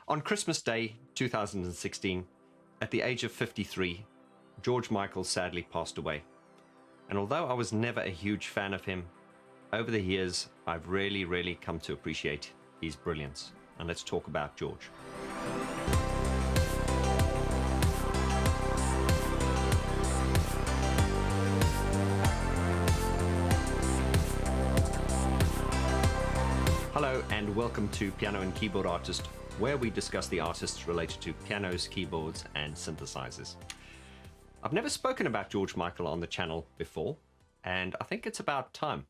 On Christmas Day 2016, at the age of 53, George Michael sadly passed away. And although I was never a huge fan of him, over the years I've really come to appreciate his brilliance. And let's talk about George. Hello and welcome to Piano and Keyboard Artist, where we discuss the artists related to pianos, keyboards and synthesizers. I've never spoken about George Michael on the channel before, and I think it's about time.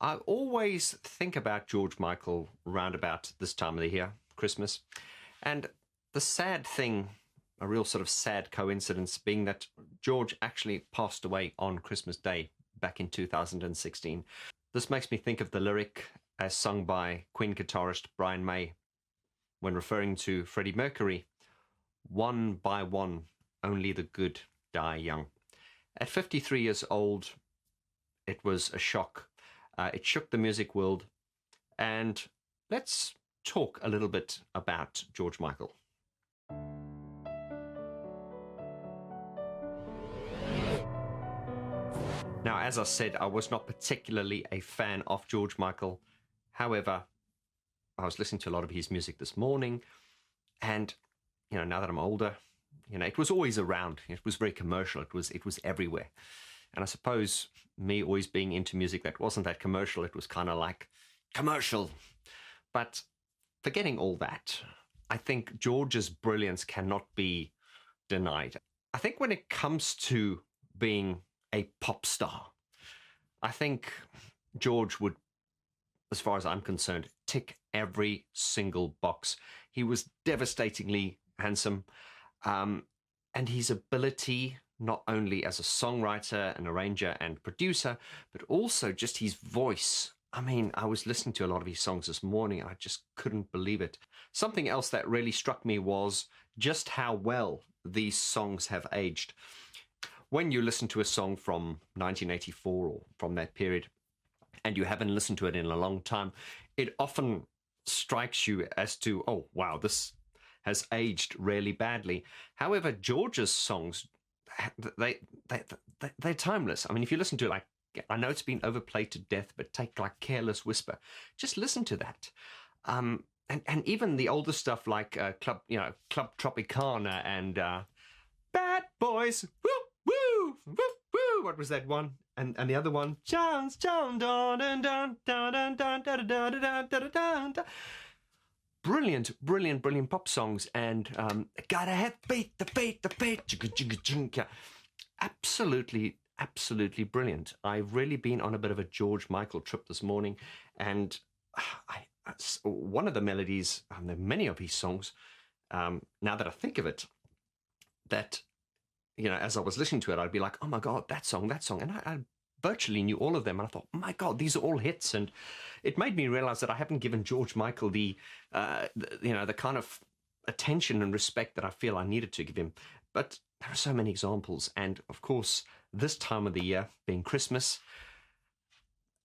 I always think about George Michael round about this time of the year, Christmas, and the sad thing, a real sort of sad coincidence, being that George actually passed away on Christmas Day back in 2016. This makes me think of the lyric as sung by Queen guitarist Brian May when referring to Freddie Mercury, "One by one, only the good die young." At 53 years old, it was a shock. It shook the music world. And let's talk a little bit about George Michael. Now, as I said, I was not particularly a fan of George Michael. However, I was listening to a lot of his music this morning, and now that I'm older, it was always around. It was very commercial. It was everywhere. And I suppose me always being into music that wasn't that commercial, it was kind of like commercial. But forgetting all that, I think George's brilliance cannot be denied. I think when it comes to being a pop star, I think George would, as far as I'm concerned, tick every single box. He was devastatingly handsome, and his ability, not only as a songwriter, an arranger and producer, but also just his voice. I mean, I was listening to a lot of his songs this morning, and I just couldn't believe it. Something else that really struck me was just how well these songs have aged. When you listen to a song from 1984 or from that period, and you haven't listened to it in a long time, it often strikes you as to, oh, wow, this has aged really badly. However, George's songs, they're timeless. I mean, if you listen to it, like, I know it's been overplayed to death, but take like Careless Whisper, just listen to that. And even the older stuff like Club Tropicana and Bad Boys, woo, woo, woo, woo. What was that one? And the other one, Jones, John, dun, dun, dun, dun, dun, dun, dun, dun, dun, dun, dun, dun. Brilliant pop songs, and gotta have beat the beat. Absolutely brilliant. I've really been on a bit of a George Michael trip this morning, and one of the melodies, there are many of his songs, now that I think of it, that as I was listening to it, I'd be like, oh my God, that song. And I virtually knew all of them. And I thought, oh my God, these are all hits. And it made me realize that I haven't given George Michael the kind of attention and respect that I feel I needed to give him. But there are so many examples. And of course, this time of the year, being Christmas,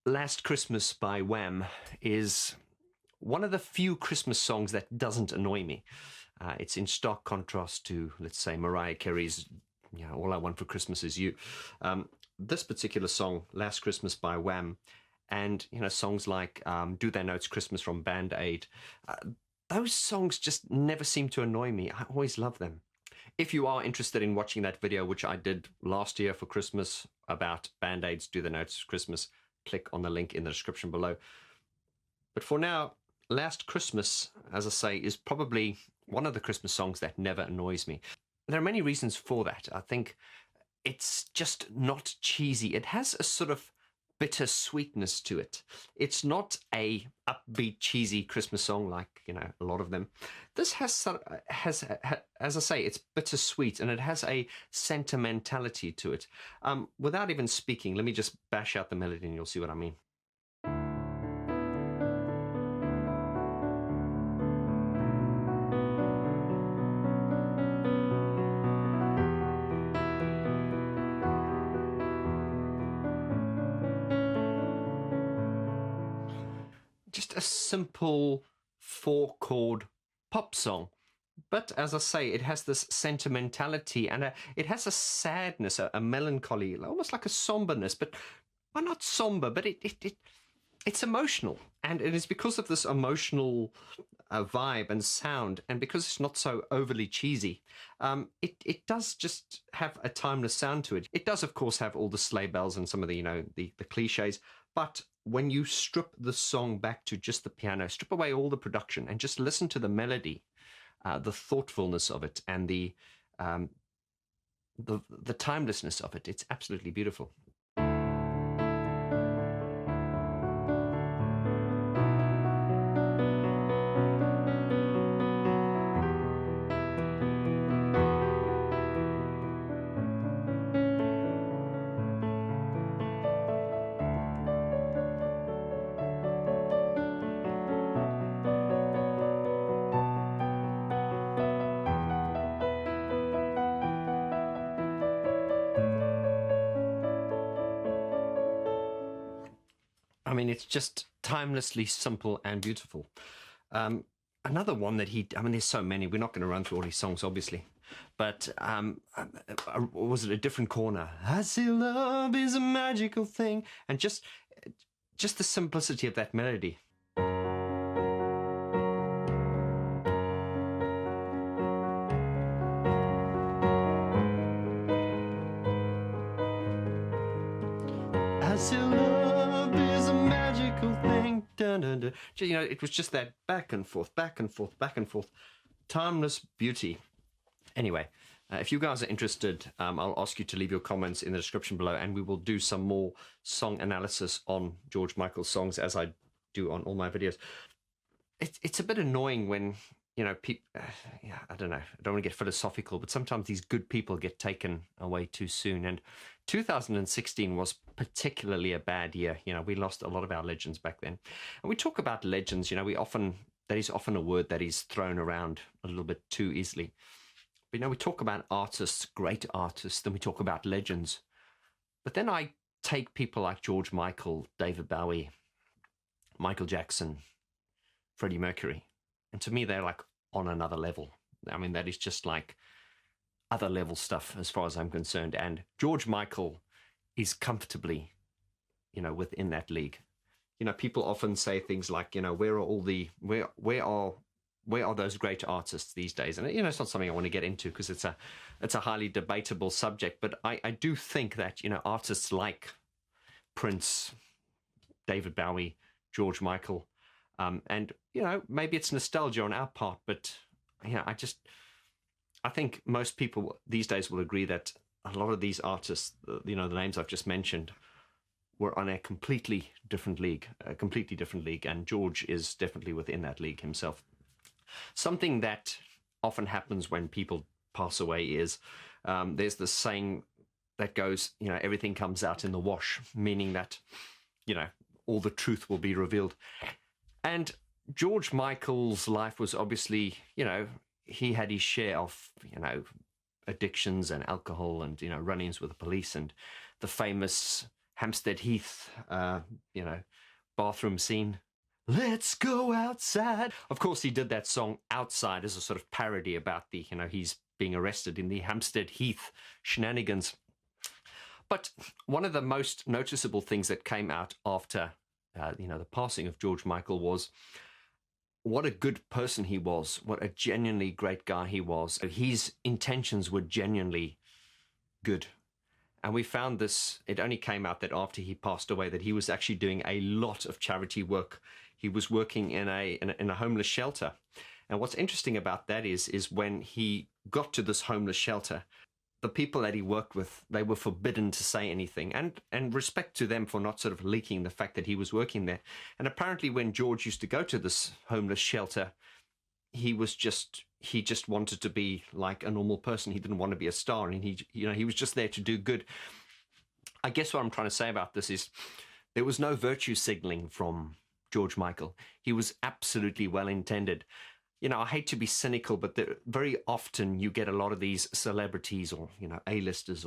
Last Christmas by Wham is one of the few Christmas songs that doesn't annoy me. It's in stark contrast to, let's say, Mariah Carey's All I Want for Christmas Is You. This particular song, Last Christmas by Wham, and songs like Do They Know It's Christmas from Band Aid, those songs just never seem to annoy me. I always love them. If you are interested in watching that video, which I did last year for Christmas about Band Aid's Do They Know It's Christmas, click on the link in the description below. But for now, Last Christmas, as I say, is probably one of the Christmas songs that never annoys me. There are many reasons for that. I think it's just not cheesy. It has a sort of bitter sweetness to it. It's not a upbeat, cheesy Christmas song like, a lot of them. This has, as I say, it's bittersweet, and it has a sentimentality to it. Without even speaking, let me just bash out the melody and you'll see what I mean. Just a simple 4-chord pop song. But as I say, it has this sentimentality and it has a sadness, a melancholy, almost like a somberness, but well, not somber, but it's emotional. And it is because of this emotional vibe and sound, and because it's not so overly cheesy, it does just have a timeless sound to it. It does, of course, have all the sleigh bells and some of the, the cliches, but when you strip the song back to just the piano, strip away all the production, and just listen to the melody, the thoughtfulness of it, and um, the timelessness of it, it's absolutely beautiful. I mean, it's just timelessly simple and beautiful. Another one that I mean, there's so many. We're not going to run through all his songs, obviously. But was it A Different Corner? I see love is a magical thing. And just the simplicity of that melody. I see love is a magical thing. Dun, dun, dun. It was just that back and forth, back and forth, back and forth. Timeless beauty. Anyway, if you guys are interested, I'll ask you to leave your comments in the description below, and we will do some more song analysis on George Michael's songs, as I do on all my videos. It's a bit annoying when, people, yeah, I don't know, I don't want to get philosophical, but sometimes these good people get taken away too soon. And 2016 was particularly a bad year. We lost a lot of our legends back then. And we talk about legends, that is often a word that is thrown around a little bit too easily. But, we talk about artists, great artists, then we talk about legends. But then I take people like George Michael, David Bowie, Michael Jackson, Freddie Mercury, and to me, they're like on another level. I mean, that is just like other level stuff as far as I'm concerned. And George Michael is comfortably, within that league. People often say things like, where are those great artists these days? And it's not something I want to get into because it's a highly debatable subject. But I do think that artists like Prince, David Bowie, George Michael, and maybe it's nostalgia on our part, but I think most people these days will agree that a lot of these artists, the names I've just mentioned, were on a completely different league, and George is definitely within that league himself. Something that often happens when people pass away is there's this saying that goes, everything comes out in the wash, meaning that, all the truth will be revealed. And George Michael's life was obviously, he had his share of, addictions and alcohol and, run-ins with the police and the famous Hampstead Heath, bathroom scene. Let's go outside. Of course, he did that song Outside as a sort of parody about the, he's being arrested in the Hampstead Heath shenanigans. But one of the most noticeable things that came out after, the passing of George Michael was what a good person he was, what a genuinely great guy he was. His intentions were genuinely good. And we found this, it only came out that after he passed away, that he was actually doing a lot of charity work. He was working in a homeless shelter. And what's interesting about that is when he got to this homeless shelter, the people that he worked with, they were forbidden to say anything, and respect to them for not sort of leaking the fact that he was working there. And apparently when George used to go to this homeless shelter, he just wanted to be like a normal person. He didn't want to be a star, and he was just there to do good. I guess what I'm trying to say about this is there was no virtue signaling from George Michael. He was absolutely well-intended. I hate to be cynical, but very often you get a lot of these celebrities or, A-listers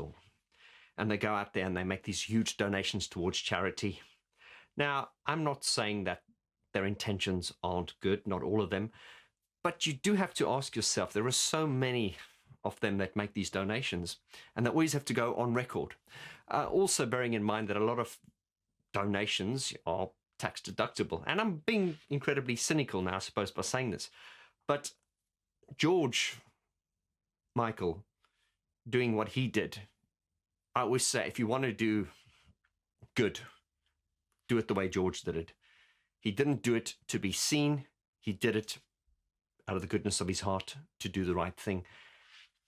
and they go out there and they make these huge donations towards charity. Now, I'm not saying that their intentions aren't good, not all of them, But you do have to ask yourself, there are so many of them that make these donations, and they always have to go on record. Also bearing in mind that a lot of donations are tax deductible. And I'm being incredibly cynical now, I suppose, by saying this. But George Michael doing what he did, I always say, if you want to do good, do it the way George did it. He didn't do it to be seen. He did it out of the goodness of his heart to do the right thing.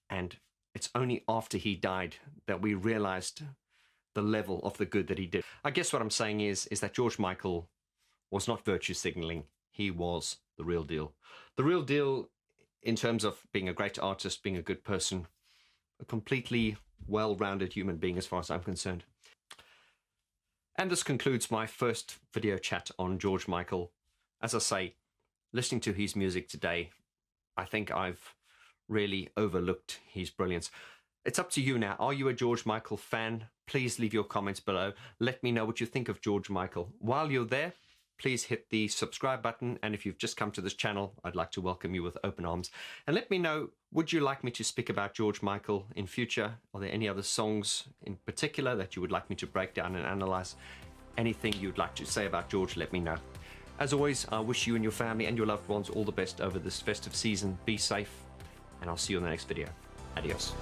And it's only after he died that we realized the level of the good that he did. I guess what I'm saying is that George Michael was not virtue signaling. He was the real deal. The real deal in terms of being a great artist, being a good person, a completely well-rounded human being as far as I'm concerned. And this concludes my first video chat on George Michael. As I say, listening to his music today, I think I've really overlooked his brilliance. It's up to you now. Are you a George Michael fan? Please leave your comments below. Let me know what you think of George Michael. While you're there, please hit the subscribe button. And if you've just come to this channel, I'd like to welcome you with open arms. And let me know, would you like me to speak about George Michael in future? Are there any other songs in particular that you would like me to break down and analyze? Anything you'd like to say about George, let me know. As always, I wish you and your family and your loved ones all the best over this festive season. Be safe, and I'll see you in the next video. Adios.